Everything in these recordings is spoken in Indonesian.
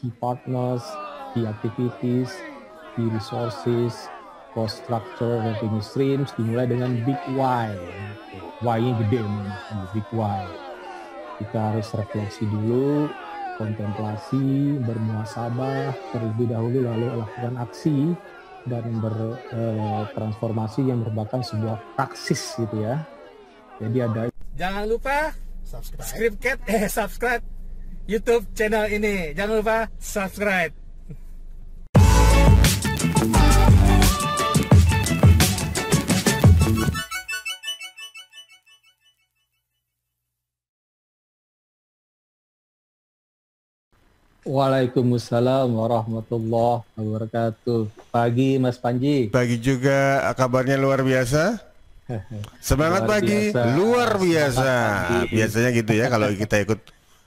key partners, key activities, key resources, cost structure, revenue streams, dimulai dengan big why. Why-nya gede nih, big why. Kita harus refleksi dulu, kontemplasi, bermuhasabah terlebih dahulu, lalu lakukan aksi dan bertransformasi yang merupakan sebuah praksis gitu ya. Jadi ada. Jangan lupa subscribe YouTube channel ini. Jangan lupa subscribe. Waalaikumsalam warahmatullahi wabarakatuh. Pagi Mas Panji. Pagi juga, kabarnya luar biasa. Semangat luar pagi, biasa. Luar biasa. Biasanya gitu ya kalau kita ikut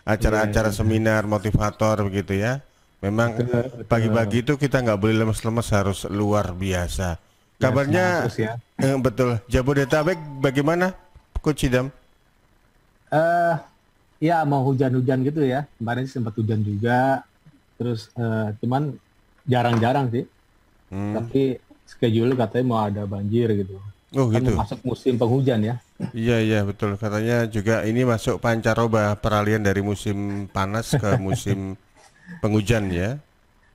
acara-acara seminar motivator begitu ya. Memang pagi-pagi itu kita nggak boleh lemes-lemes, harus luar biasa. Kabarnya ya, betul. Jabodetabek bagaimana, Coach Idam? Ya mau hujan-hujan gitu ya. Kemarin sempat hujan juga. Terus cuman jarang-jarang sih. Tapi schedule katanya mau ada banjir gitu. Oh kan gitu. Masuk musim penghujan ya. Iya betul. Katanya juga ini masuk pancaroba, peralihan dari musim panas ke musim penghujan ya.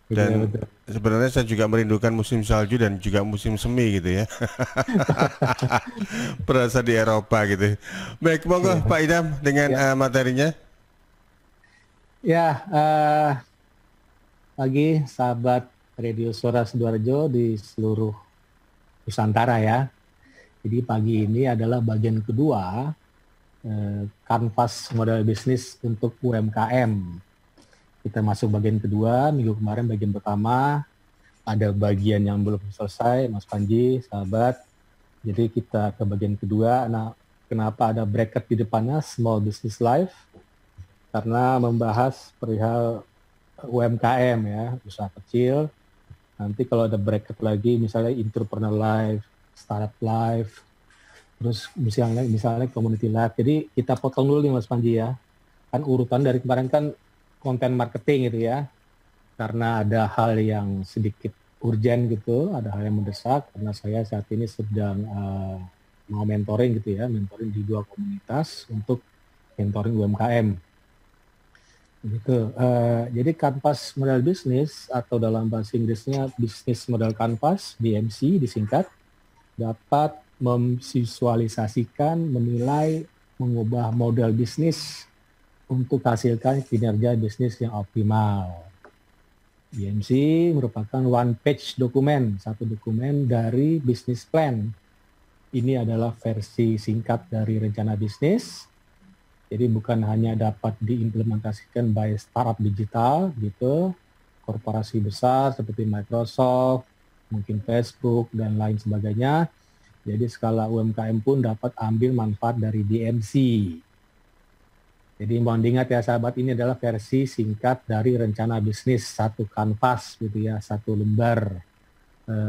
Dan betul. Sebenarnya saya juga merindukan musim salju dan juga musim semi gitu ya. Berasa di Eropa gitu. Baik, monggo Pak Idam dengan materinya. Ya, pagi sahabat Radio Suara Sidoarjo di seluruh Nusantara ya. Jadi pagi ini adalah bagian kedua kanvas model bisnis untuk UMKM. Kita masuk bagian kedua, minggu kemarin bagian pertama, ada bagian yang belum selesai, Mas Panji, sahabat. Jadi kita ke bagian kedua, nah kenapa ada bracket di depannya, Small Business Life? Karena membahas perihal UMKM ya, usaha kecil. Nanti kalau ada bracket lagi, misalnya Entrepreneur Life, Startup Life, terus misalnya Community Life. Jadi kita potong dulu nih Mas Panji ya. Kan urutan dari kemarin kan konten marketing gitu ya. Karena ada hal yang sedikit urgent gitu, ada hal yang mendesak karena saya saat ini sedang mau mentoring gitu ya, mentoring di 2 komunitas untuk mentoring UMKM. Gitu. Jadi kanvas model bisnis atau dalam bahasa Inggrisnya Business Model Canvas, BMC disingkat, dapat memvisualisasikan, menilai, mengubah model bisnis untuk hasilkan kinerja bisnis yang optimal. BMC merupakan one page dokumen, satu dokumen dari business plan. Ini adalah versi singkat dari rencana bisnis. Jadi bukan hanya dapat diimplementasikan by startup digital gitu, korporasi besar seperti Microsoft, mungkin Facebook dan lain sebagainya. Jadi skala UMKM pun dapat ambil manfaat dari BMC. Jadi mohon diingat ya sahabat, ini adalah versi singkat dari rencana bisnis, satu kanvas gitu ya, satu lembar.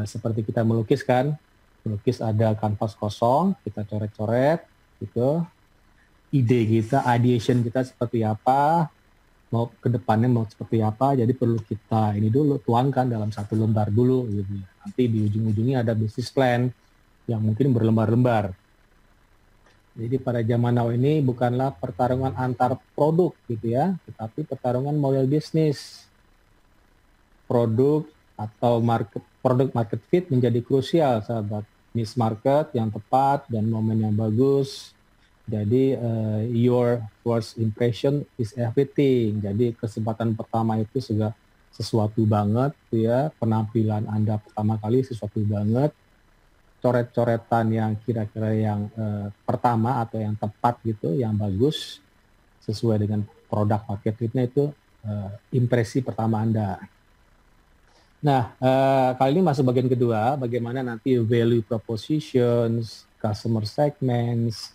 Seperti kita melukis kan, melukis ada kanvas kosong, kita coret-coret gitu. Ide kita, ideation kita seperti apa, mau ke depannya mau seperti apa, jadi perlu kita ini dulu tuangkan dalam satu lembar dulu gitu. Nanti di ujung-ujungnya ada business plan yang mungkin berlembar-lembar. Jadi pada zaman now ini bukanlah pertarungan antar produk gitu ya, tetapi pertarungan model bisnis. Produk atau product market fit menjadi krusial sahabat. Niche market yang tepat dan momen yang bagus. Jadi your first impression is everything. Jadi kesempatan pertama itu juga sesuatu banget ya, penampilan Anda pertama kali sesuatu banget. Coret-coretan yang kira-kira yang pertama atau yang tepat gitu, yang bagus sesuai dengan produk market fit-nya itu impresi pertama Anda. Nah, kali ini masuk bagian kedua, bagaimana nanti value propositions, customer segments,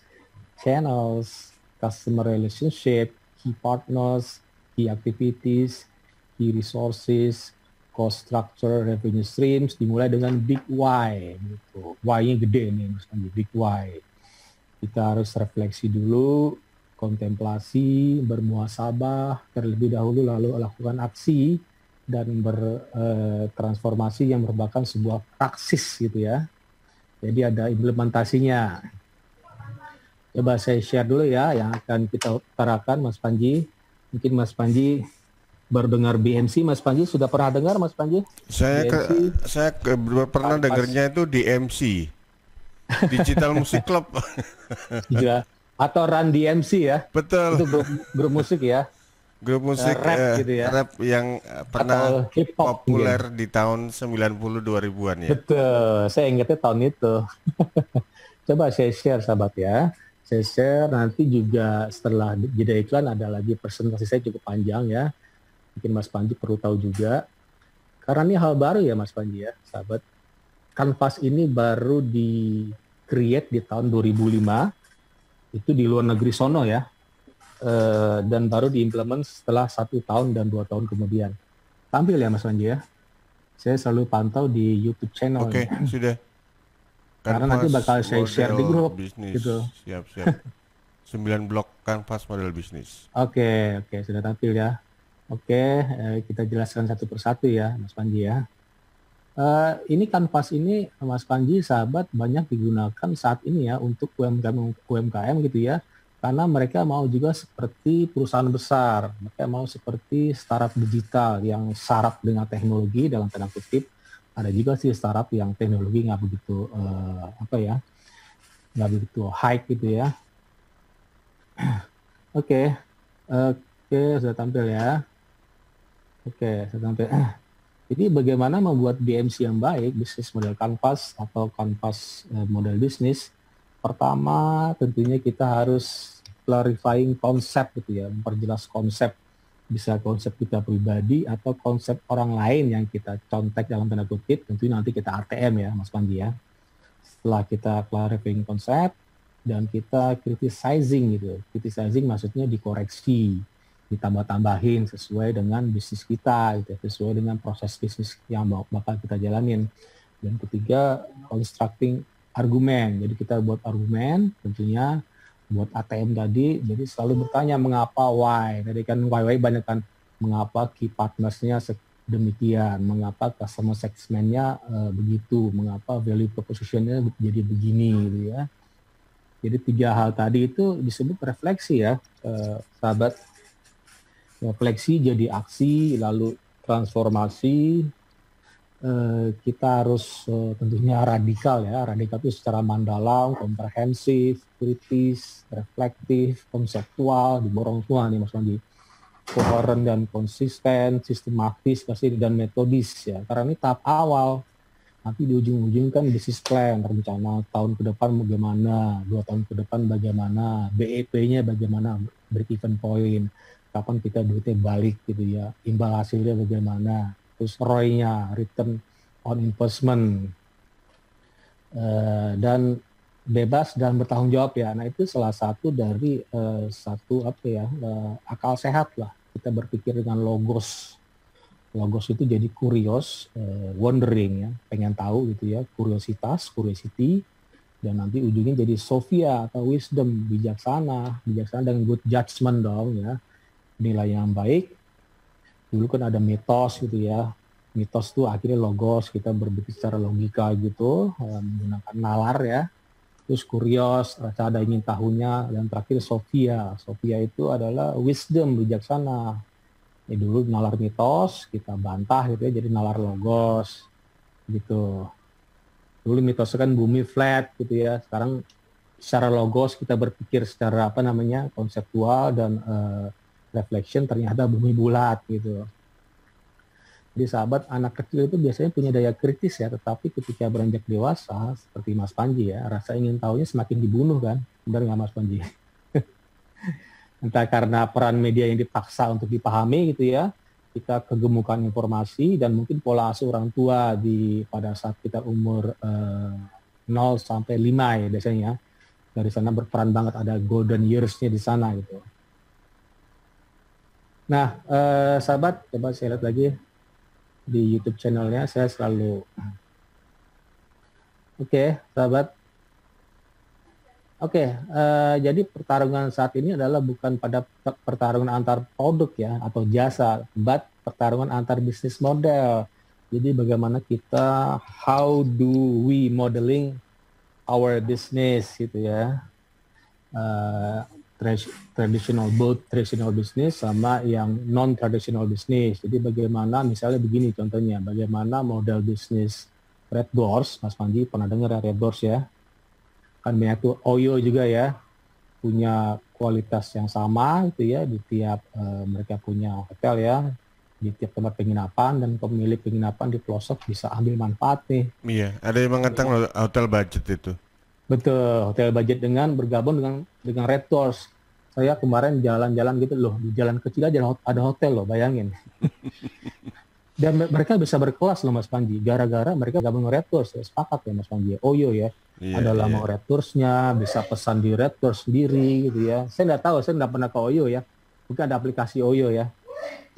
channels, customer relationship, key partners, key activities, key resources, cost structure, revenue streams, dimulai dengan big why. Gitu. Why-nya gede nih, big why. Kita harus refleksi dulu, berkontemplasi, bermuhasabah terlebih dahulu, lalu lakukan aksi dan bertransformasi yang merupakan sebuah praksis gitu ya. Jadi ada implementasinya. Coba saya share dulu ya yang akan kita utarakan, Mas Panji. Mungkin Mas Panji baru dengar BMC. Mas Panji sudah pernah dengar, Mas Panji? Saya pernah dengarnya itu di MC, Digital Music Club. Juga atau Run DMC ya. Betul. Itu grup musik ya. Grup musik rap gitu ya. Rap yang pernah populer di tahun 90 2000-an ya. Betul. Saya ingatnya tahun itu. Coba saya share sahabat ya. Saya share nanti juga setelah jeda iklan ada lagi presentasi saya cukup panjang ya. Mungkin Mas Panji perlu tahu juga. Karena ini hal baru ya Mas Panji ya, sahabat. Canvas ini baru di create di tahun 2005. Itu di luar negeri sono ya. Dan baru diimplement setelah 1 tahun dan 2 tahun kemudian. Tampil ya Mas Panji ya. Saya selalu pantau di YouTube channel. Oke, sudah. Karena nanti bakal saya share di grup bisnis. gitu. Siap. 9 blok kanvas model bisnis. Oke, sudah tampil ya. Oke, kita jelaskan satu persatu ya, Mas Panji ya. Ini kanvas ini, Mas Panji, sahabat, banyak digunakan saat ini ya untuk UMKM gitu ya. Karena mereka mau juga seperti perusahaan besar, mereka mau seperti startup digital yang syarat dengan teknologi dalam tanda kutip. Ada juga sih startup yang teknologi nggak begitu nggak begitu high gitu ya. Oke, sudah tampil ya. Oke, sudah tampil. Jadi bagaimana membuat BMC yang baik, bisnis model kanvas atau kanvas model bisnis? Pertama, tentunya kita harus clarifying konsep gitu ya, memperjelas konsep. Bisa konsep kita pribadi atau konsep orang lain yang kita contek dalam tanda kutip, tentu nanti kita ATM ya Mas Panji ya. Setelah kita clarifying konsep dan kita criticizing gitu. Criticizing maksudnya dikoreksi, ditambah-tambahin sesuai dengan bisnis kita gitu, sesuai dengan proses bisnis yang bakal kita jalanin. Dan ketiga, constructing argumen. Jadi kita buat argumen tentunya buat ATM tadi, jadi selalu bertanya mengapa, why. Tadi kan why banyak kan, mengapa key partnersnya demikian, mengapa customer segmentnya begitu, mengapa value propositionnya jadi begini gitu ya. Jadi 3 hal tadi itu disebut refleksi ya, sahabat. Refleksi jadi aksi, lalu transformasi. Kita harus tentunya radikal ya. Radikal itu secara mendalam, komprehensif, kritis, reflektif, konseptual, diborong semua nih Mas Wandi. Koheren dan konsisten, sistematis, pasti dan metodis ya. Karena ini tahap awal. Nanti di ujung-ujung kan business plan, rencana tahun ke depan bagaimana, 2 tahun ke depan bagaimana, BEP-nya bagaimana, break even point, kapan kita duitnya balik gitu ya, imbal hasilnya bagaimana. Terus ROI-nya, return on investment, dan bebas dan bertanggung jawab ya. Nah itu salah satu dari akal sehat lah. Kita berpikir dengan logos. Logos itu jadi curious, wondering ya, pengen tahu gitu ya, curiosity, dan nanti ujungnya jadi Sophia atau wisdom, bijaksana dengan good judgment dong ya, nilai yang baik. Dulu kan ada mitos gitu ya. Mitos itu akhirnya logos, kita berpikir secara logika gitu, menggunakan nalar ya. Terus kurios, rasa ada ingin tahunya, dan terakhir Sophia. Sophia itu adalah wisdom, bijaksana. Ya dulu nalar mitos, kita bantah gitu ya, jadi nalar logos gitu. Dulu mitosnya kan bumi flat gitu ya. Sekarang secara logos kita berpikir secara konseptual dan reflection, ternyata bumi bulat gitu. Jadi sahabat, anak kecil itu biasanya punya daya kritis ya, tetapi ketika beranjak dewasa seperti Mas Panji ya, rasa ingin tahunya semakin dibunuh kan, benar nggak Mas Panji? Entah karena peran media yang dipaksa untuk dipahami gitu ya, kita kegemukan informasi dan mungkin pola asuh orang tua pada saat kita umur 0 sampai 5 ya biasanya. Dari sana berperan banget, ada golden years-nya di sana gitu. Nah, sahabat, coba saya lihat lagi di YouTube channelnya, saya selalu. Oke, sahabat. Oke, jadi pertarungan saat ini adalah bukan pada pertarungan antar produk ya atau jasa, but pertarungan antar bisnis model. Jadi bagaimana kita, how do we modeling our business gitu ya, uh, traditional, both traditional business sama yang non traditional business. Jadi bagaimana misalnya begini contohnya, bagaimana model bisnis Red Doors, Mas Panji pernah dengar ya Red Doors ya? Kan banyak tuh Oyo juga ya, punya kualitas yang sama gitu ya di tiap mereka punya hotel ya, di tiap tempat penginapan, dan pemilik penginapan di pelosok bisa ambil manfaat nih. Iya, ada yang mengatakan hotel budget itu. Betul, hotel budget dengan bergabung dengan Red Doors. Saya kemarin jalan-jalan gitu loh, di jalan kecil aja ada hotel loh, bayangin. Dan mereka bisa berkelas loh Mas Panji, gara-gara mereka gabung Red Doors, ya, sepakat ya Mas Panji, Oyo ya, Iya, ada iya. lama Red Doors-nya, bisa pesan di Red Doors sendiri gitu ya. Saya nggak tahu, saya nggak pernah ke Oyo ya, mungkin ada aplikasi Oyo ya,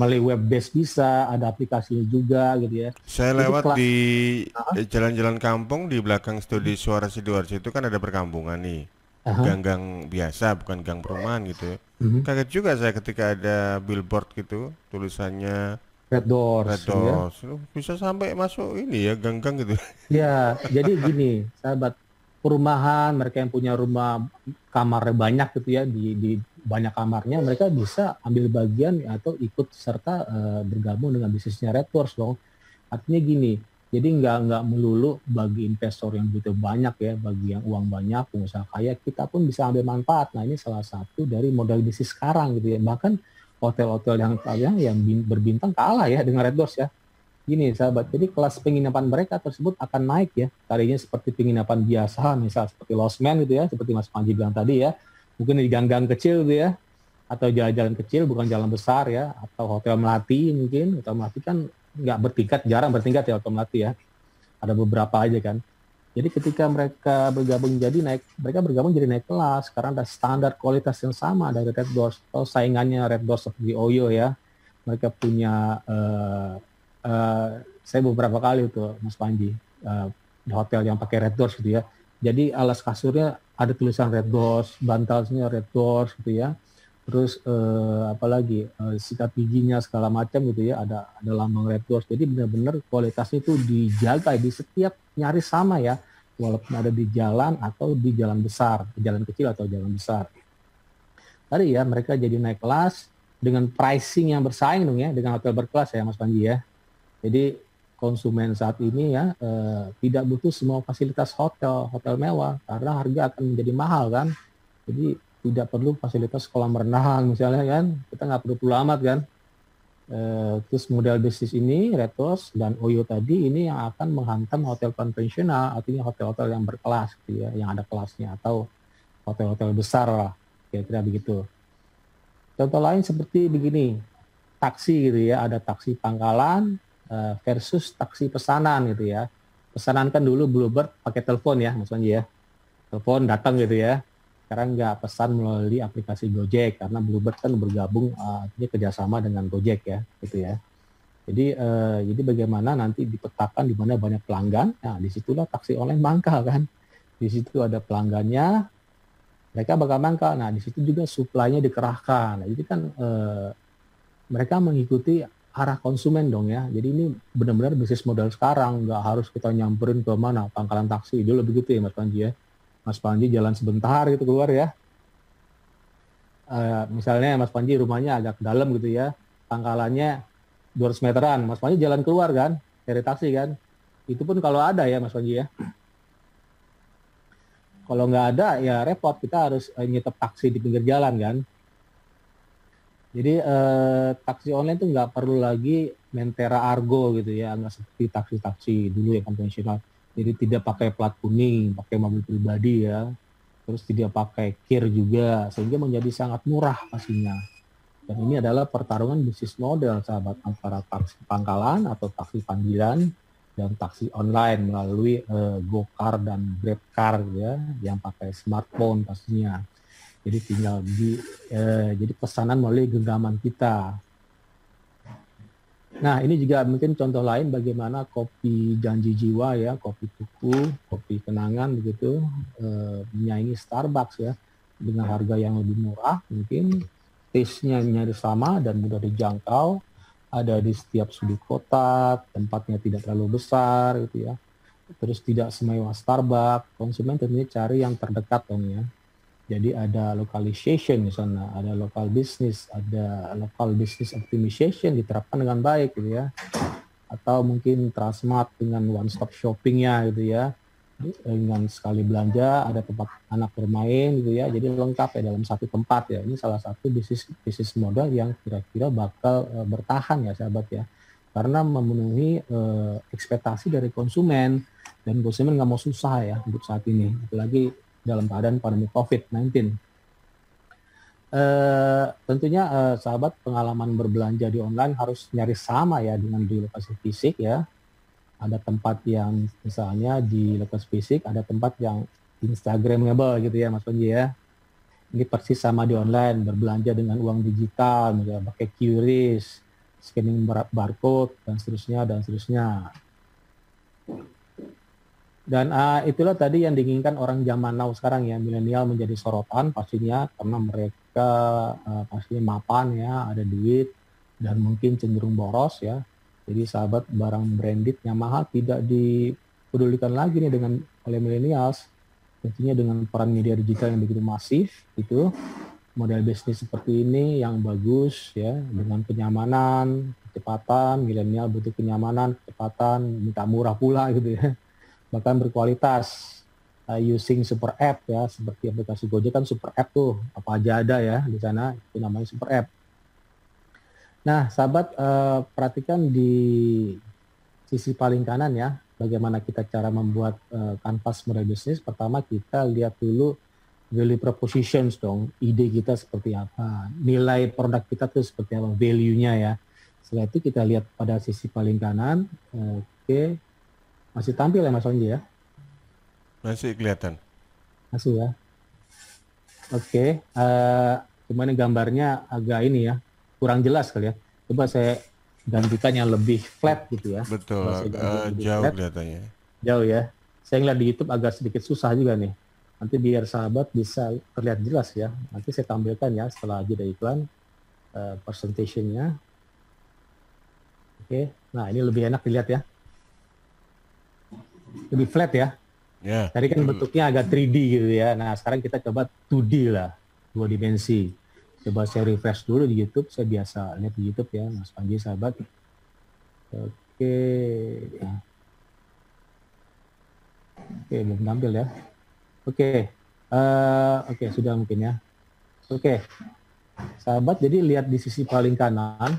melalui web base bisa, ada aplikasinya juga gitu ya. Saya Jadi lewat kelas, di jalan-jalan kampung di belakang studi Suara Sidoarjo itu kan ada perkampungan nih. aha, Gang-gang biasa, bukan gang perumahan gitu ya. mhm, Kaget juga saya ketika ada billboard gitu, tulisannya Red Red Doors gitu ya. Doors. Bisa sampai masuk ini ya, gang-gang gitu. Ya, jadi gini, sahabat, perumahan, mereka yang punya rumah kamarnya banyak gitu ya, di banyak kamarnya, mereka bisa ambil bagian atau ikut serta bergabung dengan bisnisnya Red Doors dong. Artinya gini, jadi nggak melulu bagi investor yang butuh banyak ya, bagi yang uang banyak, pengusaha kaya, kita pun bisa ambil manfaat. Nah ini salah satu dari modal bisnis sekarang gitu ya. Bahkan hotel-hotel yang berbintang kalah ya dengan Red Doors ya. Gini sahabat, jadi kelas penginapan mereka tersebut akan naik ya. Tadinya seperti penginapan biasa, misal seperti Losmen gitu ya, seperti Mas Panji bilang tadi ya. Mungkin di gang-gang kecil gitu ya, atau jalan-jalan kecil bukan jalan besar ya, atau Hotel Melati mungkin. Hotel Melati kan nggak bertingkat, jarang bertingkat ya Hotel Melati ya. Ada beberapa aja kan. Jadi ketika mereka bergabung jadi naik, mereka bergabung jadi naik kelas karena ada standar kualitas yang sama dari Red Doors. Atau saingannya Red Doors seperti Oyo ya, mereka punya saya beberapa kali itu Mas Panji di hotel yang pakai Red Doors gitu ya. Jadi alas kasurnya ada tulisan Red Doors, bantalnya Red Doors gitu ya. Terus apalagi sikat giginya segala macam gitu ya, ada lambang Red Doors. Jadi benar-benar kualitasnya itu dijaga di setiap nyaris sama ya, walaupun ada di jalan atau di jalan besar, di jalan kecil atau jalan besar. Tadi ya mereka jadi naik kelas dengan pricing yang bersaing dong ya dengan hotel berkelas ya Mas Panji ya. Jadi konsumen saat ini ya tidak butuh semua fasilitas hotel mewah karena harga akan menjadi mahal kan. Jadi tidak perlu fasilitas kolam renang misalnya kan, kita nggak perlu amat kan. Terus model bisnis ini Retos dan Oyo tadi ini yang akan menghantam hotel konvensional, artinya hotel-hotel yang berkelas gitu ya, yang ada kelasnya atau hotel-hotel besar lah, kira-kira begitu. Contoh lain seperti begini, taksi gitu ya, ada taksi pangkalan versus taksi pesanan gitu ya. Pesanan kan dulu Bluebird pakai telepon ya, Mas Panji ya. Telepon datang gitu ya. Sekarang nggak pesan melalui aplikasi Gojek karena Bluebird kan bergabung artinya kerjasama dengan Gojek ya, gitu ya. Jadi bagaimana nanti dipetakan di mana banyak pelanggan, nah disitulah taksi online mangkal kan. Di situ ada pelanggannya, mereka bakal mangkal. Nah di situ juga supply-nya dikerahkan. Nah, jadi kan mereka mengikuti arah konsumen dong ya. Jadi ini benar-benar bisnis modal sekarang, nggak harus kita nyamperin ke mana pangkalan taksi. Dulu begitu ya Mas Panji ya. Mas Panji jalan sebentar gitu keluar ya. Misalnya Mas Panji rumahnya agak dalam gitu ya, pangkalannya 200 meteran. Mas Panji jalan keluar kan, cari taksi kan. Itu pun kalau ada ya Mas Panji ya. Kalau nggak ada ya repot, kita harus nyetep taksi di pinggir jalan kan. Jadi taksi online tuh nggak perlu lagi Mentera Argo gitu ya, nggak seperti taksi-taksi dulu yang konvensional. Jadi tidak pakai plat kuning, pakai mobil pribadi ya. Terus tidak pakai kir juga, sehingga menjadi sangat murah pastinya. Dan ini adalah pertarungan bisnis model sahabat antara taksi pangkalan atau taksi panggilan dan taksi online melalui GoCar dan GrabCar ya, yang pakai smartphone pastinya. Jadi tinggal jadi pesanan melalui genggaman kita. Nah, ini juga mungkin contoh lain bagaimana kopi janji jiwa ya, kopi tuku, kopi kenangan begitu, menyaingi Starbucks ya, dengan harga yang lebih murah, mungkin taste-nya nyaris sama dan mudah dijangkau, ada di setiap sudut kota, tempatnya tidak terlalu besar gitu ya, terus tidak semewah Starbucks, konsumen tentunya cari yang terdekat dong ya. Jadi ada localization di sana, ada local business, ada local business optimization diterapkan dengan baik gitu ya. Atau mungkin Transmart dengan one stop shoppingnya gitu ya. Dengan sekali belanja ada tempat anak bermain gitu ya. Jadi lengkap ya dalam satu tempat ya. Ini salah satu bisnis model yang kira-kira bakal bertahan ya sahabat ya. Karena memenuhi ekspektasi dari konsumen, dan konsumen nggak mau susah ya untuk saat ini. Apalagi dalam keadaan pandemi COVID-19. Tentunya sahabat, pengalaman berbelanja di online harus nyaris sama ya dengan di lokasi fisik ya. Ada tempat yang misalnya di lokasi fisik, ada tempat yang Instagramable gitu ya Mas Panji ya. Ini persis sama di online, berbelanja dengan uang digital, misalnya pakai QRIS, scanning barcode, dan seterusnya, dan seterusnya. Dan itulah tadi yang diinginkan orang zaman now sekarang ya, milenial menjadi sorotan pastinya karena mereka pastinya mapan ya, ada duit dan mungkin cenderung boros ya. Jadi sahabat, barang branded yang mahal tidak dipedulikan lagi nih dengan oleh milenials. Tentunya dengan peran media digital yang begitu masif itu, model bisnis seperti ini yang bagus ya, dengan kenyamanan, kecepatan, milenial butuh kenyamanan, kecepatan, minta murah pula gitu ya. Bahkan berkualitas, using super app ya, seperti aplikasi Gojek kan super app tuh, apa aja ada ya di sana, itu namanya super app. Nah sahabat, perhatikan di sisi paling kanan ya, bagaimana kita cara membuat kanvas model bisnis. Pertama kita lihat dulu value propositions dong, ide kita seperti apa, nilai produk kita tuh seperti apa, value-nya ya. Setelah itu kita lihat pada sisi paling kanan, oke. Masih tampil ya Mas Onji ya? Masih kelihatan. Masih ya. Oke, cuman gambarnya agak ini ya, kurang jelas kali ya. Coba saya gantikan yang lebih flat gitu ya. Betul, jauh flat, kelihatannya. Jauh ya. Saya ngeliat di YouTube agak sedikit susah juga nih. Nanti biar sahabat bisa terlihat jelas ya. Nanti saya tampilkan ya setelah jeda iklan presentation-nya. Oke, nah ini lebih enak dilihat ya. Lebih flat ya. Yeah. Tadi kan bentuknya agak 3D gitu ya. Nah sekarang kita coba 2D lah, 2 dimensi. Coba saya refresh dulu di YouTube. Saya biasa lihat di YouTube ya, Mas Panji sahabat. Oke, belum tampil ya. Oke, sudah mungkin ya. Oke, sahabat. Jadi lihat di sisi paling kanan,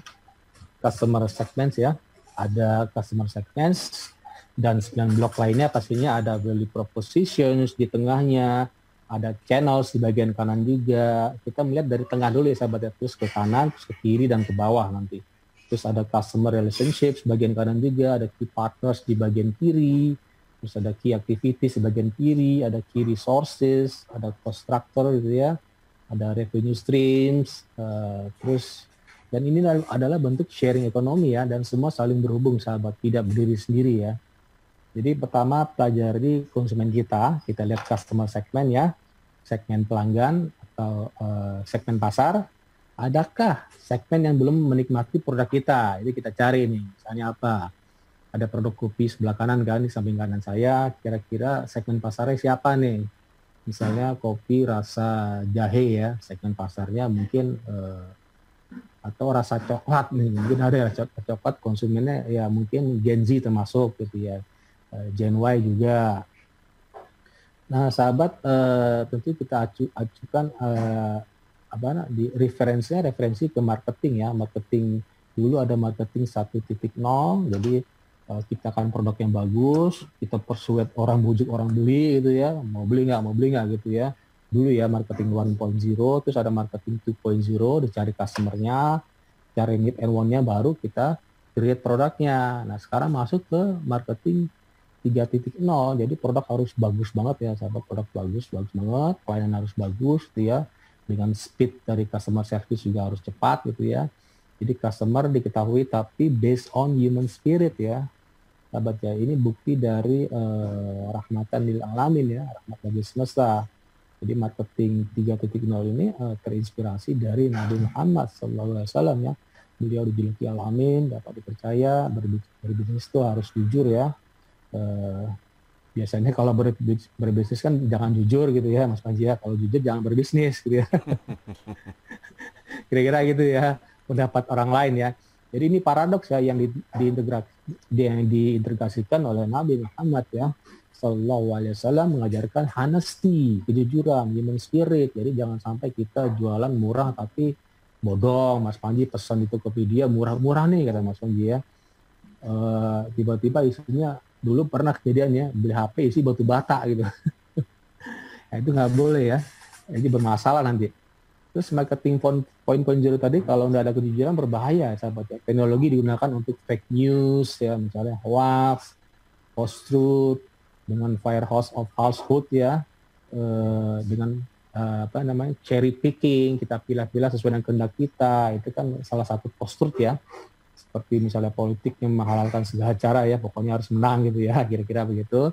customer segments ya. Ada customer segments. Dan 9 blok lainnya pastinya ada value propositions di tengahnya, ada channels di bagian kanan juga. Kita melihat dari tengah dulu ya sahabat ya, terus ke kanan, terus ke kiri, dan ke bawah nanti. Terus ada customer relationships bagian kanan juga, ada key partners di bagian kiri, terus ada key activities di bagian kiri, ada key resources, ada cost structure gitu ya, ada revenue streams, terus dan ini adalah bentuk sharing ekonomi ya, dan semua saling berhubung sahabat, tidak berdiri sendiri ya. Jadi pertama pelajari konsumen kita lihat customer segment ya, segmen pelanggan atau segmen pasar. Adakah segmen yang belum menikmati produk kita? Jadi kita cari nih, misalnya apa? Ada produk kopi sebelah kanan kan, di samping kanan saya, kira-kira segmen pasarnya siapa nih? Misalnya kopi rasa jahe ya, segmen pasarnya mungkin atau rasa coklat nih, mungkin ada rasa coklat, konsumennya ya mungkin Gen Z termasuk gitu ya. Gen Y juga. Nah, sahabat, tentu kita acukan referensi ke marketing ya. Marketing dulu ada marketing 1.0, jadi ciptakan produk yang bagus, kita persuade orang, bujuk orang beli gitu ya, mau beli nggak gitu ya. Dulu ya marketing 1.0, terus ada marketing 2.0, dicari customer-nya, cari need and want-nya, baru kita create produknya. Nah, sekarang masuk ke marketing 3.0, jadi produk harus bagus banget ya sahabat, produk bagus banget, pelayanan harus bagus gitu ya, dengan speed dari customer service juga harus cepat gitu ya, Jadi customer diketahui tapi based on human spirit ya, sahabat ya. Ini bukti dari rahmatan lil alamin ya, rahmat bagi semesta. Jadi marketing 3.0 ini terinspirasi dari Nabi Muhammad SAW ya. Beliau dijuluki alamin, dapat dipercaya, berbisnis itu harus jujur ya. Biasanya kalau berbisnis kan jangan jujur gitu ya Mas Panji ya. Kalau jujur jangan berbisnis gitu ya. Kira-kira gitu ya pendapat orang lain ya. Jadi ini paradoks ya yang diintegrasikan oleh Nabi Muhammad ya Sallallahu Alaihi Wasallam, mengajarkan honesty, kejujuran, human spirit. Jadi jangan sampai kita jualan murah tapi bodong. Mas Panji pesan di Tokopedia murah-murah nih kata Mas Panji ya. Tiba-tiba isinya dulu pernah kejadian ya, beli HP isi batu bata gitu. Nah, itu nggak boleh ya. Ini bermasalah nanti. Terus marketing 4.0 tadi kalau nggak ada kejujuran berbahaya sahabat ya. Teknologi digunakan untuk fake news ya, misalnya hoax, post-truth, dengan firehouse of falsehood ya, dengan cherry picking, kita pilih-pilih sesuai dengan kehendak kita. Itu kan salah satu post-truth ya. Seperti misalnya politik yang menghalalkan segala cara ya, pokoknya harus menang gitu ya, kira-kira begitu.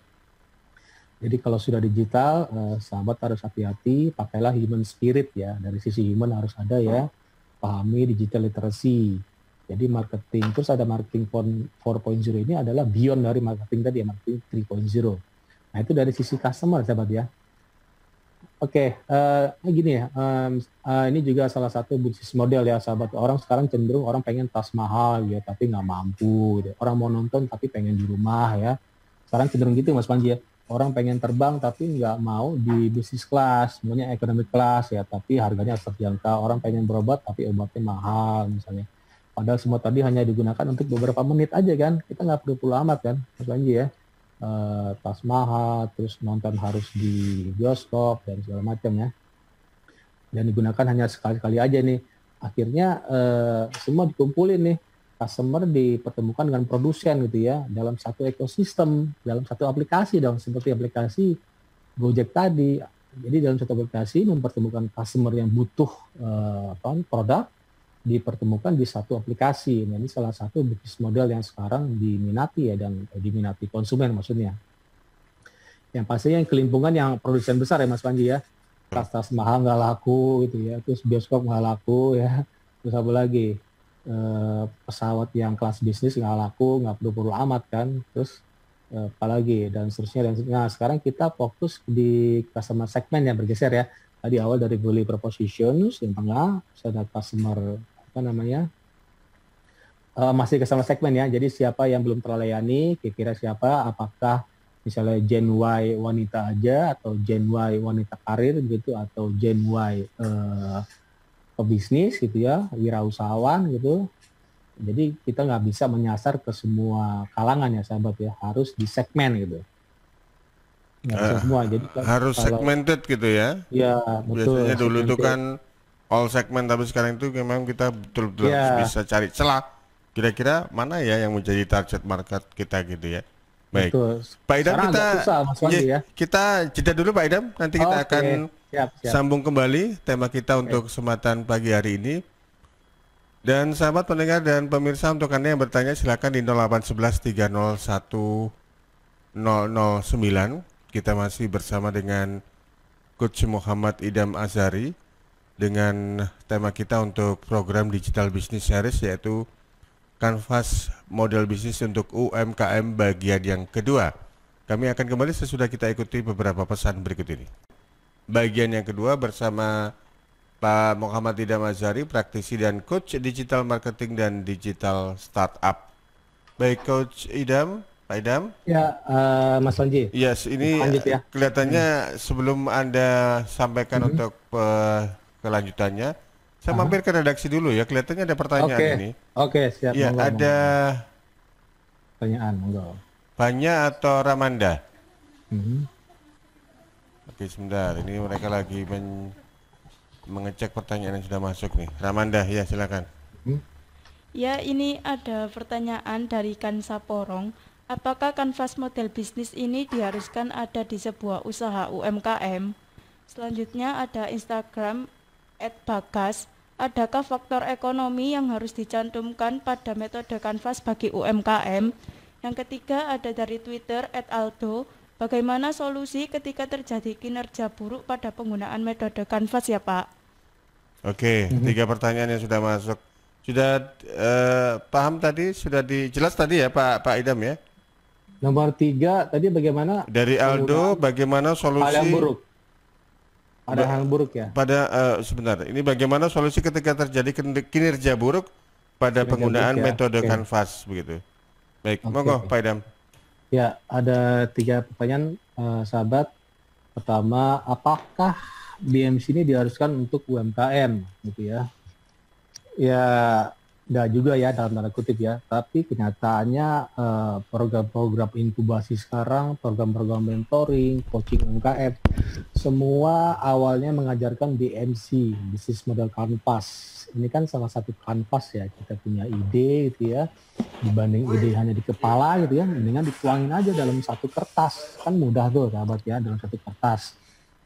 Jadi kalau sudah digital, sahabat harus hati-hati, pakailah human spirit ya. Dari sisi human harus ada ya, pahami digital literacy. Jadi marketing, terus ada marketing 4.0 ini adalah beyond dari marketing tadi ya, marketing 3.0. Nah itu dari sisi customer sahabat ya. Oke, gini ya, ini juga salah satu bisnis model ya sahabat. Orang sekarang cenderung orang pengen tas mahal ya, tapi nggak mampu. Gitu. Orang mau nonton tapi pengen di rumah ya. Sekarang cenderung gitu Mas Panji ya. Orang pengen terbang tapi nggak mau di bisnis kelas, semuanya economic class ya, tapi harganya harus terjangkau. Orang pengen berobat tapi obatnya mahal misalnya. Padahal semua tadi hanya digunakan untuk beberapa menit aja kan. Kita nggak perlu amat kan Mas Panji ya. Tas mahal, terus nonton harus di bioskop dan segala macam ya. Dan digunakan hanya sekali-kali aja nih. Akhirnya semua dikumpulin nih. Customer dipertemukan dengan produsen gitu ya, dalam satu ekosistem, dalam satu aplikasi dong, seperti aplikasi Gojek tadi. Jadi dalam satu aplikasi mempertemukan customer yang butuh produk, dipertemukan di satu aplikasi. Nah, ini salah satu bisnis model yang sekarang diminati ya, dan diminati konsumen maksudnya. Yang pastinya yang kelimpungan yang produsen besar ya Mas Panji ya. Tas-tas mahal nggak laku gitu ya, terus bioskop nggak laku ya, terus apa lagi, pesawat yang kelas bisnis nggak laku, nggak perlu amat kan, terus apalagi dan seterusnya. Nah sekarang kita fokus di customer segment yang bergeser ya. Tadi awal dari value propositions, yang tengah ada customer masih customer segment ya. Jadi siapa yang belum terlayani, kira-kira siapa, apakah misalnya Gen Y wanita aja, atau Gen Y wanita karir gitu, atau Gen Y pebisnis gitu ya, wirausahawan gitu. Jadi kita nggak bisa menyasar ke semua kalangan ya sahabat ya, harus di segmen gitu. Nggak bisa semua. Jadi harus segmented gitu ya. Ya betul. Biasanya dulu itu kan all segment, tapi sekarang itu memang kita betul-betul bisa cari celah. Kira-kira mana ya yang menjadi target market kita gitu ya. Baik. Betul. Pak Idam, kita jeda dulu Pak Idam, nanti kita akan sambung kembali tema kita untuk kesempatan pagi hari ini. Dan sahabat pendengar dan pemirsa, untuk Anda yang bertanya silakan di 0811 301 009. Kita masih bersama dengan Coach Muhammad Idam Azhari dengan tema kita untuk program Digital Business Series, yaitu Kanvas Model Bisnis untuk UMKM bagian yang kedua. Kami akan kembali sesudah kita ikuti beberapa pesan berikut ini. Bagian yang kedua bersama Pak Muhammad Idam Azhari, praktisi dan coach digital marketing dan digital startup. Baik Coach Idam, Pak Idam. Ya, Mas Panji. Yes, ini kelihatannya sebelum Anda sampaikan untuk kelanjutannya, saya mampir ke redaksi dulu ya. Kelihatannya ada pertanyaan ini. Oke, siap. Ya, ada pertanyaan, enggak. Banya atau Ramanda? Oke, sebentar. Ini mereka lagi mengecek pertanyaan yang sudah masuk nih. Ramanda, ya silakan. Ya, ini ada pertanyaan dari Kansa Porong. Apakah kanvas model bisnis ini diharuskan ada di sebuah usaha UMKM? Selanjutnya ada Instagram @bagas. adakah faktor ekonomi yang harus dicantumkan pada metode Canvas bagi UMKM? Yang ketiga ada dari Twitter @aldo, bagaimana solusi ketika terjadi kinerja buruk pada penggunaan metode Canvas ya Pak? Oke, 3 pertanyaan yang sudah masuk. Sudah paham tadi, sudah dijelas tadi ya Pak Idam ya? Nomor 3 tadi bagaimana? Dari Aldo, bagaimana solusi? Hal yang buruk. Ada hal buruk ya? Sebentar, ini bagaimana solusi ketika terjadi kinerja buruk pada penggunaan metode Canvas begitu. Baik, monggo Pak Idam. Ya, ada 3 pertanyaan sahabat. Pertama, apakah BMC ini diharuskan untuk UMKM gitu ya? Ya, enggak juga ya dalam tanda kutip ya, tapi kenyataannya program-program inkubasi sekarang, program-program mentoring, coaching UMKM, semua awalnya mengajarkan BMC, Business Model Canvas. Ini kan salah satu kanvas ya, kita punya ide gitu ya, dibanding ide hanya di kepala gitu ya, mendingan dituangin aja dalam satu kertas, kan mudah tuh sahabat ya, dalam satu kertas.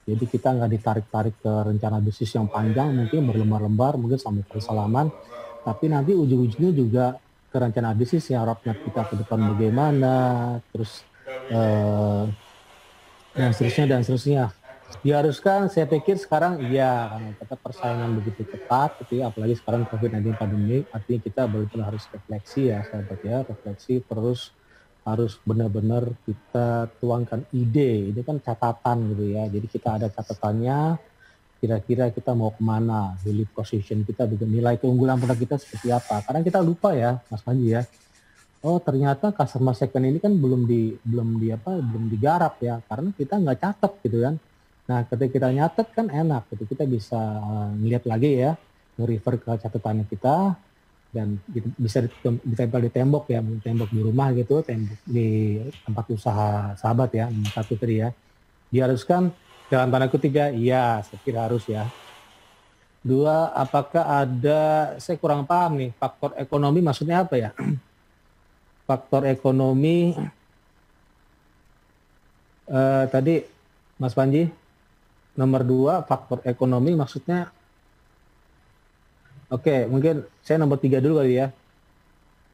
Jadi kita nggak ditarik-tarik ke rencana bisnis yang panjang, mungkin berlembar-lembar, mungkin sampai persalaman, tapi nanti ujung-ujungnya juga ke rencana bisnis ya, roadmap kita ke depan bagaimana, terus dan seterusnya. Diharuskan, saya pikir sekarang iya, karena kita persaingan begitu ketat gitu ya, apalagi sekarang COVID-19 pandemi, artinya kita betul-betul harus refleksi ya sahabat ya, refleksi terus harus benar-benar kita tuangkan ide, itu kan catatan gitu ya, jadi kita ada catatannya, kira-kira kita mau kemana, value position kita, nilai keunggulan produk kita seperti apa, karena kita lupa ya Mas Panji ya, oh ternyata customer segment ini kan belum digarap ya, karena kita nggak catat gitu kan. Nah, ketika kita nyatet kan enak, gitu. Kita bisa ngeliat lagi ya, nge-refer ke catatannya kita, dan bisa ditempel di tembok ya, tembok di rumah gitu, tembok di tempat usaha sahabat ya, satu tadi ya. Diharuskan dalam tanda kutip ya, iya saya kira harus ya. 2, apakah ada, saya kurang paham nih, faktor ekonomi maksudnya apa ya? Faktor ekonomi, tadi Mas Panji, nomor 2 faktor ekonomi maksudnya, oke, mungkin saya nomor 3 dulu kali ya.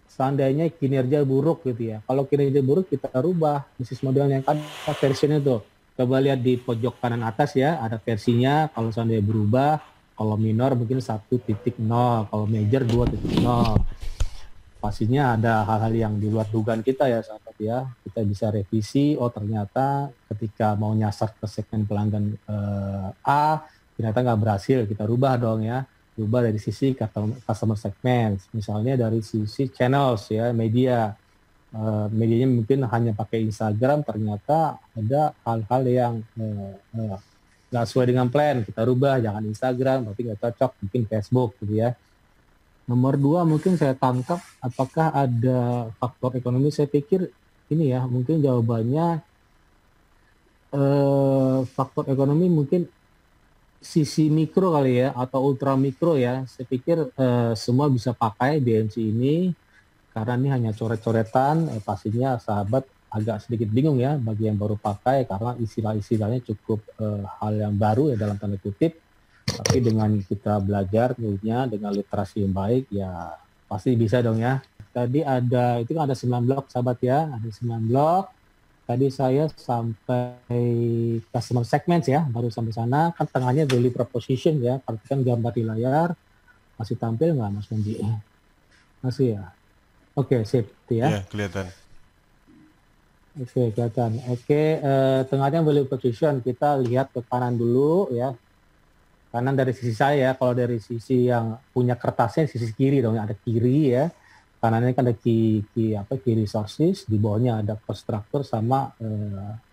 Seandainya kinerja buruk gitu ya, kalau kinerja buruk kita rubah bisnis modelnya, kan versinya tuh, coba lihat di pojok kanan atas ya, ada versinya, kalau seandainya berubah, kalau minor mungkin 1.0, kalau major 2.0. Pastinya ada hal-hal yang di luar dugaan kita ya sahabat ya, kita bisa revisi, oh ternyata ketika mau nyasar ke segmen pelanggan A, ternyata nggak berhasil, kita rubah dong ya, rubah dari sisi customer segment, misalnya dari sisi channels ya, medianya mungkin hanya pakai Instagram, ternyata ada hal-hal yang nggak sesuai dengan plan, kita rubah, jangan Instagram, berarti nggak cocok, mungkin Facebook gitu ya. Nomor 2 mungkin saya tangkap apakah ada faktor ekonomi, saya pikir ini ya, mungkin jawabannya faktor ekonomi mungkin sisi mikro kali ya, atau ultra mikro ya, saya pikir semua bisa pakai BMC ini, karena ini hanya coret-coretan, pastinya sahabat agak sedikit bingung ya bagi yang baru pakai, karena istilah-istilahnya cukup hal yang baru ya dalam tanda kutip. Tapi dengan kita belajar tentunya dengan literasi yang baik ya pasti bisa dong ya. Tadi itu kan ada 9 blok sahabat ya, ada 9 blok. Tadi saya sampai customer segments ya, baru sampai sana, kan tengahnya value proposition ya, perhatikan gambar di layar, masih tampil nggak Mas Mondi? Masih ya? Oke, sip ya. Ya, kelihatan. Oke, kelihatan. Oke, tengahnya value proposition, kita lihat ke kanan dulu ya. Kanan dari sisi saya, kalau dari sisi yang punya kertasnya sisi kiri dong, ada kiri ya. Kanannya kan ada key resources, di bawahnya ada cost structure sama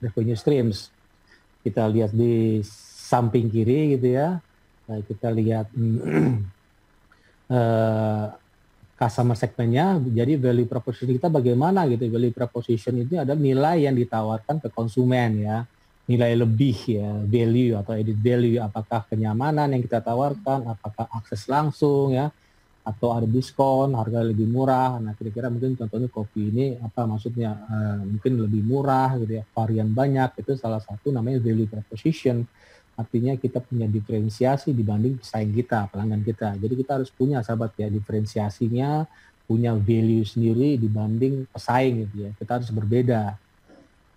revenue streams. Kita lihat di samping kiri gitu ya. Kita lihat customer segmentnya, jadi value proposition kita bagaimana gitu. Value proposition itu adalah nilai yang ditawarkan ke konsumen ya. Nilai lebih ya, value atau added value, apakah kenyamanan yang kita tawarkan, apakah akses langsung ya, atau ada diskon, harga lebih murah. Nah kira-kira mungkin contohnya kopi ini apa maksudnya, mungkin lebih murah gitu ya, varian banyak, itu salah satu namanya value proposition. artinya kita punya diferensiasi dibanding pesaing kita, pelanggan kita. Jadi kita harus punya sahabat ya diferensiasinya, punya value sendiri dibanding pesaing gitu ya. Kita harus berbeda.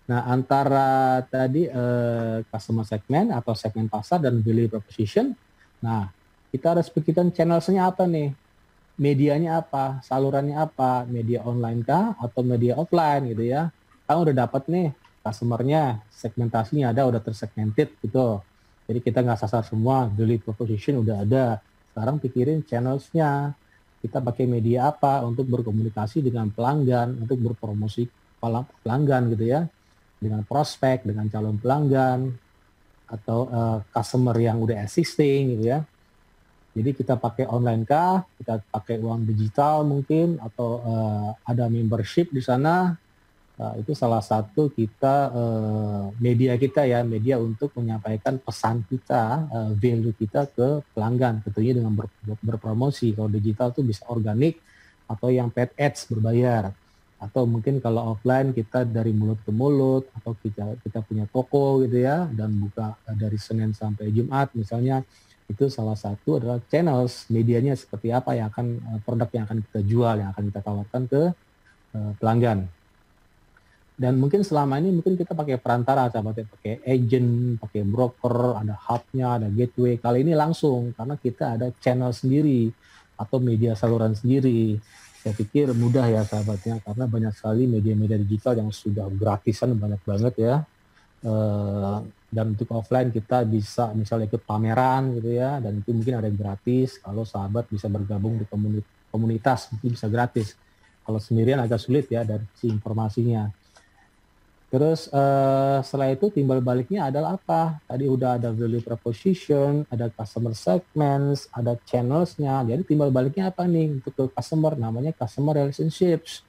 Nah, antara tadi customer segment atau segmen pasar dan value proposition, nah kita harus pikirkan channelsnya apa nih, medianya apa, salurannya apa, media online kah atau media offline gitu ya. Kamu udah dapat nih customernya, segmentasinya ada, udah tersegmented gitu. Jadi kita nggak sasar semua, value proposition udah ada. Sekarang pikirin channelsnya, kita pakai media apa untuk berkomunikasi dengan pelanggan, untuk berpromosi pelanggan gitu ya, dengan prospek, dengan calon pelanggan, atau customer yang udah existing gitu ya. Jadi kita pakai online kah, kita pakai uang digital mungkin, atau ada membership di sana. Itu salah satu kita media kita ya, media untuk menyampaikan pesan kita, value kita ke pelanggan, tentunya dengan berpromosi. Kalau digital tuh bisa organik atau yang paid ads berbayar. Atau mungkin kalau offline kita dari mulut ke mulut, atau kita punya toko gitu ya, dan buka dari Senin sampai Jumat misalnya. Itu salah satu adalah channels, medianya seperti apa yang akan produk yang akan kita jual, yang akan kita tawarkan ke pelanggan. Dan mungkin selama ini mungkin kita pakai perantara, sahabatnya, pakai agent, pakai broker, ada hubnya, ada gateway. Kali ini langsung, karena kita ada channel sendiri atau media saluran sendiri. Saya pikir mudah ya sahabatnya, karena banyak sekali media-media digital yang sudah gratisan, banyak banget ya. Dan untuk offline kita bisa misalnya ikut pameran gitu ya, dan itu mungkin ada yang gratis. Kalau sahabat bisa bergabung di komunitas, mungkin bisa gratis. Kalau sendirian agak sulit ya dari sisi informasinya. Terus setelah itu timbal baliknya adalah apa? Tadi udah ada value proposition, ada customer segments, ada channelsnya. Jadi timbal baliknya apa nih untuk ke customer? Namanya customer relationships,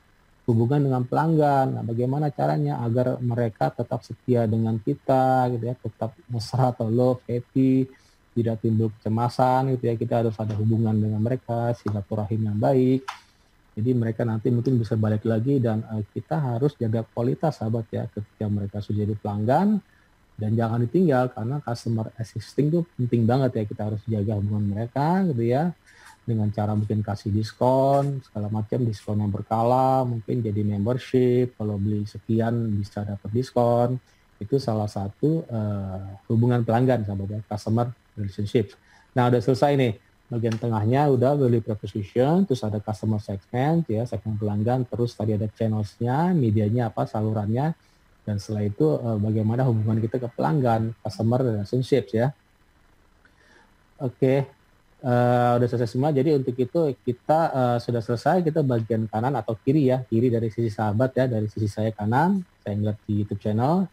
hubungan dengan pelanggan. Nah, bagaimana caranya agar mereka tetap setia dengan kita, gitu ya, tetap mesra atau love, happy, tidak timbul kecemasan, gitu ya. Kita harus ada hubungan dengan mereka, silaturahim yang baik. Jadi mereka nanti mungkin bisa balik lagi, dan kita harus jaga kualitas sahabat ya ketika mereka sudah jadi pelanggan, dan jangan ditinggal karena customer existing itu penting banget ya, kita harus jaga hubungan mereka gitu ya, dengan cara mungkin kasih diskon segala macam, diskon yang berkala, mungkin jadi membership, kalau beli sekian bisa dapat diskon. Itu salah satu hubungan pelanggan sahabat ya, customer relationship. Nah udah selesai nih. Bagian tengahnya udah value proposition, terus ada customer segment ya, segmen pelanggan, terus tadi ada channelsnya, medianya apa, salurannya, dan setelah itu bagaimana hubungan kita ke pelanggan, customer relationships ya. Oke, udah selesai semua. Jadi untuk itu kita sudah selesai. Kita bagian kanan atau kiri ya, kiri dari sisi sahabat ya, dari sisi saya kanan, saya ngeliat di YouTube channel.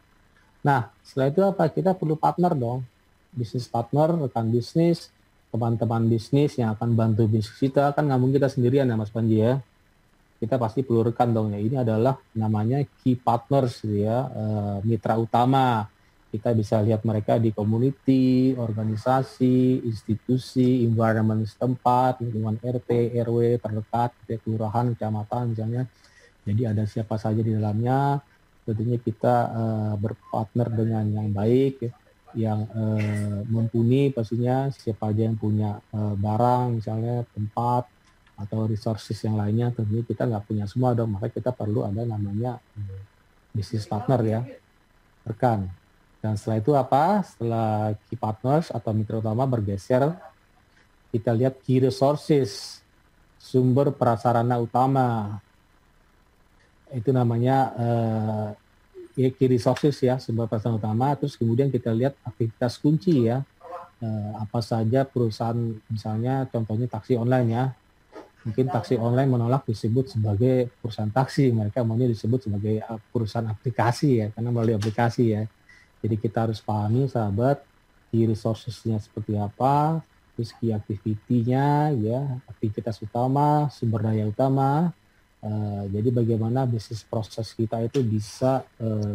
Nah setelah itu apa? Kita perlu partner dong, bisnis partner, rekan bisnis, teman-teman bisnis yang akan bantu bisnis kita. Kan nggak mungkin kita sendirian ya Mas Panji ya, kita pasti perlu rekan dong ya. Ini adalah namanya key partners gitu ya, mitra utama. Kita bisa lihat mereka di community, organisasi, institusi, environment setempat, lingkungan RT, RW terdekat, kelurahan, kecamatan misalnya. Jadi ada siapa saja di dalamnya. Tentunya kita berpartner dengan yang baik, yang mumpuni pastinya. Siapa aja yang punya barang misalnya, tempat atau resources yang lainnya, tentunya kita nggak punya semua dong, maka kita perlu ada namanya business partner ya, rekan. Dan setelah itu apa? Setelah key partners atau mitra utama bergeser, kita lihat key resources, sumber prasarana utama. Itu namanya key resources ya, sumber prasarana utama. Terus kemudian kita lihat aktivitas kunci ya, apa saja perusahaan, misalnya contohnya taksi online ya. Mungkin taksi online menolak disebut sebagai perusahaan taksi, mereka maunya disebut sebagai perusahaan aplikasi ya, karena melalui aplikasi ya. Jadi kita harus pahami sahabat, key resources-nya seperti apa, terus key activity-nya ya, aktivitas utama, sumber daya utama. Jadi bagaimana bisnis proses kita itu bisa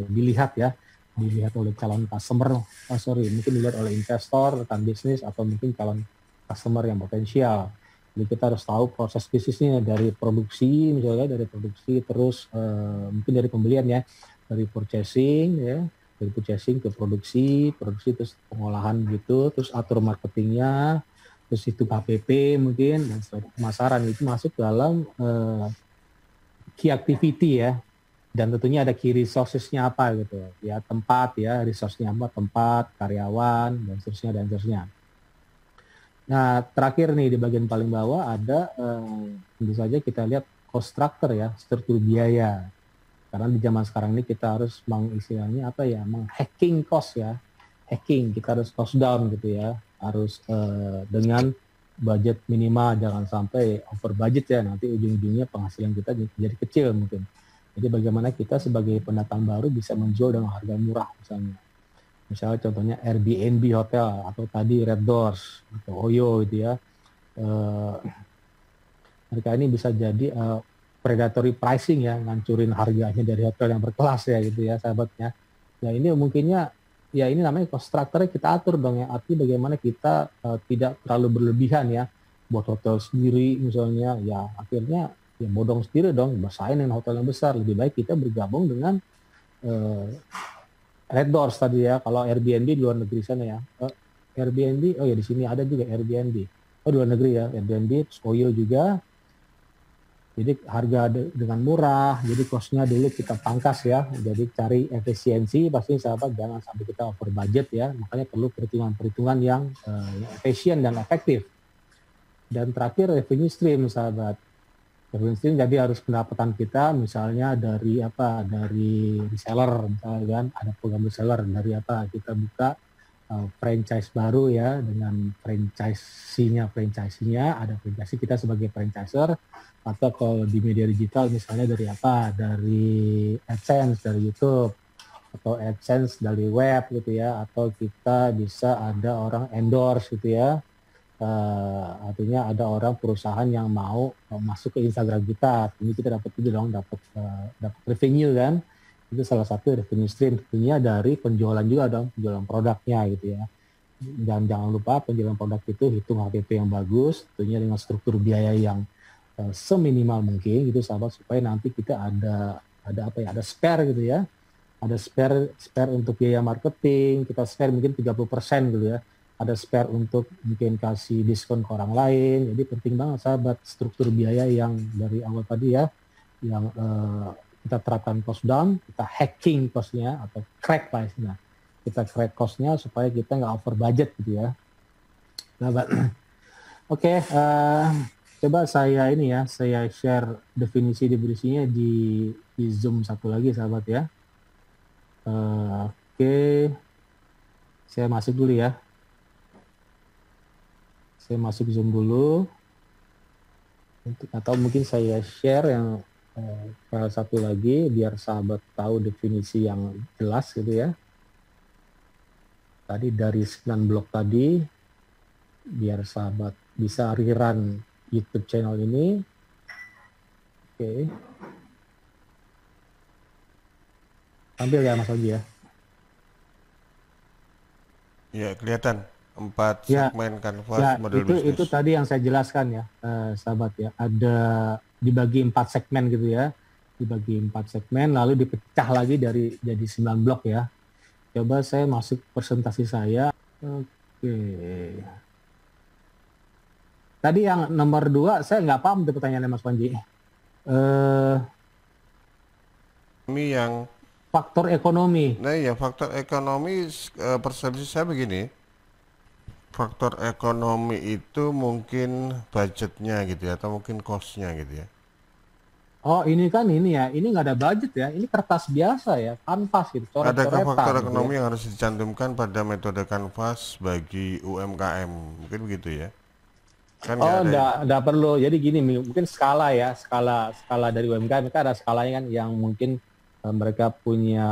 dilihat ya, dilihat oleh calon customer, mungkin dilihat oleh investor, rekan bisnis, atau mungkin calon customer yang potensial. Jadi kita harus tahu proses bisnisnya dari produksi, misalnya dari produksi, terus mungkin dari pembelian ya, dari purchasing ya, dari purchasing ke produksi terus pengolahan gitu, terus atur marketingnya, terus itu KPP mungkin, dan setelah pemasaran itu masuk dalam key activity ya, dan tentunya ada key resources-nya apa gitu ya, tempat ya, resource-nya apa, tempat, karyawan, dan seterusnya. Nah, terakhir nih di bagian paling bawah ada tentu saja kita lihat cost structure ya, struktur biaya. Karena di zaman sekarang ini kita harus mengistilahnya apa ya, menghacking cost ya. Hacking, kita harus cost down gitu ya. Harus dengan budget minimal, jangan sampai over budget ya, nanti ujung-ujungnya penghasilan kita jadi kecil mungkin. Jadi bagaimana kita sebagai pendatang baru bisa menjual dengan harga murah misalnya. Misalnya contohnya Airbnb hotel atau tadi Red Doors atau Oyo gitu ya. Mereka ini bisa jadi predatory pricing ya, ngancurin harganya dari hotel yang berkelas ya gitu ya sahabatnya. Ya ini mungkinnya ya ini namanya cost structure kita atur dong ya, arti bagaimana kita tidak terlalu berlebihan ya, buat hotel sendiri misalnya, ya akhirnya ya bodong sendiri dong, bersaing dengan hotel yang besar. Lebih baik kita bergabung dengan Red Doors tadi ya, kalau Airbnb di luar negeri sana ya. Airbnb, oh ya di sini ada juga Airbnb. Oh di luar negeri ya, Airbnb, terus Oyo juga. Jadi harga dengan murah, jadi cost-nya dulu kita pangkas ya. Jadi cari efisiensi, pasti sahabat jangan sampai kita over budget ya. Makanya perlu perhitungan-perhitungan yang efisien dan efektif. Dan terakhir revenue stream sahabat. Revenue stream jadi harus pendapatan kita misalnya dari apa? Dari reseller misalnya kan, ada program reseller dari apa? Kita buka franchise baru ya, dengan franchisee-nya, ada franchisee kita sebagai franchiser, atau kalau di media digital misalnya dari apa, dari AdSense dari YouTube atau AdSense dari web gitu ya, atau kita bisa ada orang endorse gitu ya, artinya ada orang perusahaan yang mau masuk ke Instagram kita, ini kita dapat itu dong, dapat revenue kan. Itu salah satu revenue stream, tentunya dari penjualan juga dong, penjualan produknya gitu ya. Dan jangan lupa penjualan produk itu hitung HPP yang bagus, tentunya dengan struktur biaya yang seminimal mungkin gitu sahabat, supaya nanti kita ada apa ya, ada spare gitu ya. Ada spare untuk biaya marketing, kita spare mungkin 30% gitu ya. Ada spare untuk mungkin kasih diskon ke orang lain. Jadi penting banget sahabat struktur biaya yang dari awal tadi ya, yang kita terapkan cost down, kita hacking cost-nya atau crack price-nya. Kita crack cost-nya supaya kita nggak over budget gitu ya. Nah, Oke, coba saya ini ya, saya share definisi definisinya di Zoom satu lagi sahabat ya. Oke, saya masuk dulu ya. Saya masuk Zoom dulu. Atau mungkin saya share yang file satu lagi biar sahabat tahu definisi yang jelas gitu ya. Tadi dari 9 blok tadi, biar sahabat bisa rerun YouTube channel ini. Oke. Tampil ya Mas Ogi ya? Ya kelihatan 4 segmen kanvas ya, model bisnis. Itu tadi yang saya jelaskan ya, sahabat ya. Ada dibagi 4 segmen gitu ya, dibagi 4 segmen lalu dipecah lagi jadi 9 blok ya. Coba saya masuk presentasi saya. Oke. Tadi yang nomor 2 saya nggak paham tuh pertanyaannya Mas Panji. Ini yang faktor ekonomi. Nah ya, faktor ekonomi, persepsi saya begini. Faktor ekonomi itu mungkin budgetnya gitu ya, atau mungkin cost-nya gitu ya. Oh ini kan ini ya, ini nggak ada budget ya, ini kertas biasa ya, kanvas gitu. Adakah faktor ekonomi yang harus dicantumkan pada metode kanvas bagi UMKM? Mungkin begitu ya. Kan enggak perlu. Jadi gini, mungkin skala ya, skala dari UMKM, mereka ada skalanya kan, yang mungkin mereka punya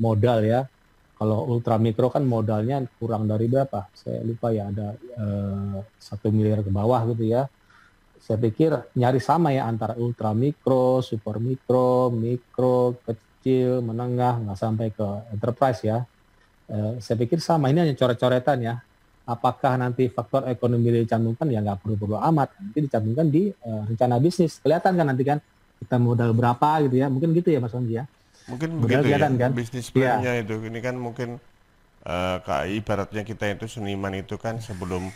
modal ya. Kalau ultra mikro kan modalnya kurang dari berapa? Saya lupa ya, ada 1 miliar ke bawah gitu ya. Saya pikir nyari sama ya antara ultra mikro, super mikro, mikro, kecil, menengah, nggak sampai ke enterprise ya. Saya pikir sama, ini hanya coret-coretan ya. Apakah nanti faktor ekonomi dicantumkan? Ya nggak perlu amat. Nanti dicantumkan di rencana bisnis. Kelihatan kan nanti kan kita modal berapa gitu ya. Mungkin gitu ya Mas Onji ya. Mungkin Benar begitu ya, kan? bisnis Iya, plan-nya itu. Ini kan mungkin kayak ibaratnya kita itu seniman itu kan sebelum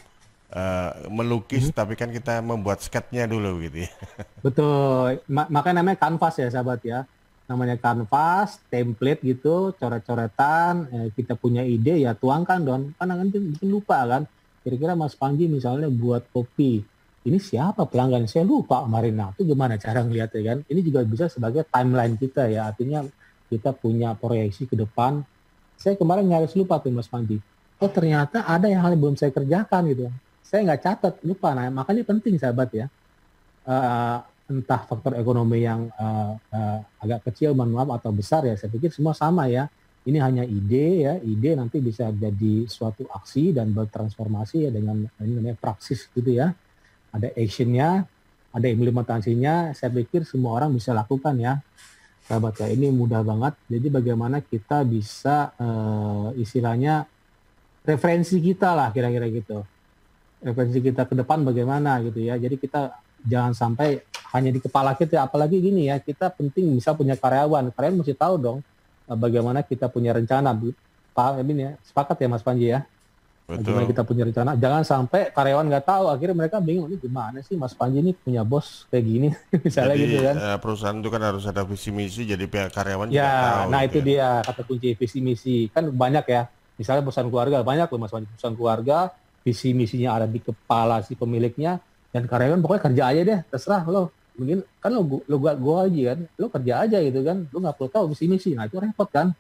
melukis, tapi kan kita membuat sketnya dulu gitu ya. betul. Makanya namanya kanvas ya sahabat ya. Namanya kanvas, template gitu, coret-coretan, kita punya ide ya tuangkan dong. Kan nanti bikin lupa kan. Kira-kira Mas Panji misalnya buat kopi. Ini siapa pelanggan? Saya lupa kemarin. Nah, itu gimana cara ngeliatnya kan? Ini juga bisa sebagai timeline kita ya. Artinya kita punya proyeksi ke depan. Saya kemarin nyaris lupa tuh Mas Panji. Oh ternyata ada yang hal yang belum saya kerjakan gitu. Saya nggak catat, lupa. Nah, makanya penting sahabat ya. Eh, entah faktor ekonomi yang agak kecil, mohon maaf, atau besar ya, saya pikir semua sama ya. Ini hanya ide ya, ide nanti bisa jadi suatu aksi dan bertransformasi ya dengan ini namanya praksis gitu ya. Ada actionnya, ada implementasinya. Saya pikir semua orang bisa lakukan ya, sahabat ya. Ini mudah banget. Jadi bagaimana kita bisa istilahnya referensi kita lah kira-kira gitu. Referensi kita ke depan bagaimana gitu ya. Jadi kita jangan sampai hanya di kepala kita, apalagi gini ya, kita penting misal punya karyawan mesti tahu dong bagaimana kita punya rencana. Pak Emin ya, sepakat ya Mas Panji ya? Bagaimana Betul. kita punya rencana, jangan sampai karyawan nggak tahu, akhirnya mereka bingung, ini gimana sih Mas Panji ini punya bos kayak gini, misalnya Jadi gitu kan. perusahaan itu kan harus ada visi misi, jadi pihak karyawan juga Ya, tahu nah gitu itu ya. dia kata kunci visi misi. Kan banyak ya. Misalnya perusahaan keluarga, banyak loh Mas Wandi. Perusahaan keluarga, visi misinya ada di kepala si pemiliknya, dan karyawan pokoknya kerja aja deh, terserah lo. Mungkin kan lo gua aja kan, lo kerja aja gitu kan, lo nggak perlu tahu visi misi. Nah itu repot kan.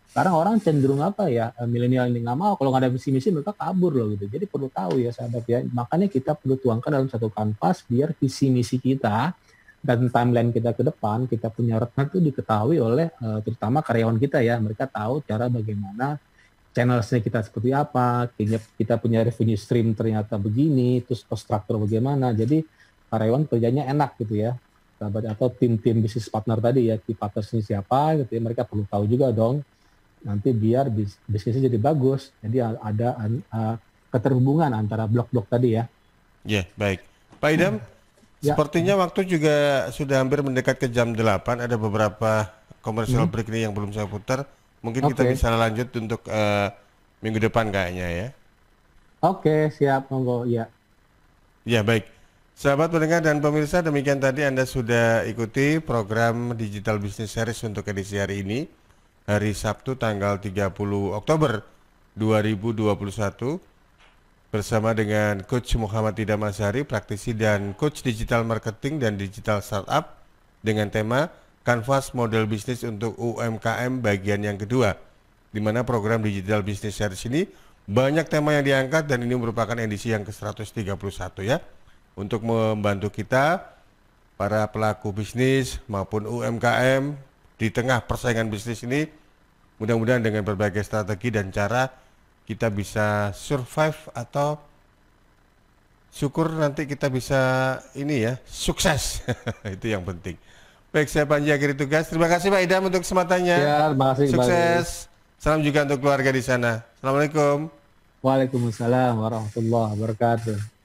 Sekarang orang cenderung apa ya, milenial ini nggak mau, kalau nggak ada visi misi mereka kabur loh gitu. Jadi perlu tahu ya sahabat ya. Makanya kita perlu tuangkan dalam satu kanvas biar visi misi kita dan timeline kita ke depan, kita punya roadmap itu diketahui oleh terutama karyawan kita ya. Mereka tahu cara bagaimana channelsnya kita seperti apa, kita punya revenue stream ternyata begini, terus cost structure bagaimana. Jadi karyawan kerjanya enak gitu ya. Atau tim-tim bisnis partner tadi ya, key partners ini siapa gitu ya, mereka perlu tahu juga dong. Nanti biar bisnisnya jadi bagus. Jadi ada keterhubungan antara blok-blok tadi ya. Ya, baik. Pak Idam, Ya. sepertinya waktu juga sudah hampir mendekat ke jam 8. Ada beberapa commercial break nih yang belum saya putar. Mungkin kita Oke. bisa lanjut untuk minggu depan kayaknya ya. Oke, siap, monggo ya. Ya, baik. Sahabat pendengar dan pemirsa, demikian tadi Anda sudah ikuti program Digital Business Series untuk edisi hari ini. Hari Sabtu tanggal 30 Oktober 2021 bersama dengan Coach Muhammad Idham Azhari, praktisi dan Coach Digital Marketing dan Digital Startup dengan tema Kanvas Model Bisnis untuk UMKM bagian yang kedua, di mana program Digital Business Series ini banyak tema yang diangkat dan ini merupakan edisi yang ke-131 ya, untuk membantu kita para pelaku bisnis maupun UMKM di tengah persaingan bisnis ini. Mudah-mudahan dengan berbagai strategi dan cara kita bisa survive atau syukur nanti kita bisa ini ya, sukses. Itu yang penting. Baik, saya Panji akhiri tugas. Terima kasih Pak Idham untuk kesempatannya. Ya, terima kasih. Sukses. Salam juga untuk keluarga di sana. Assalamualaikum. Waalaikumsalam warahmatullahi wabarakatuh.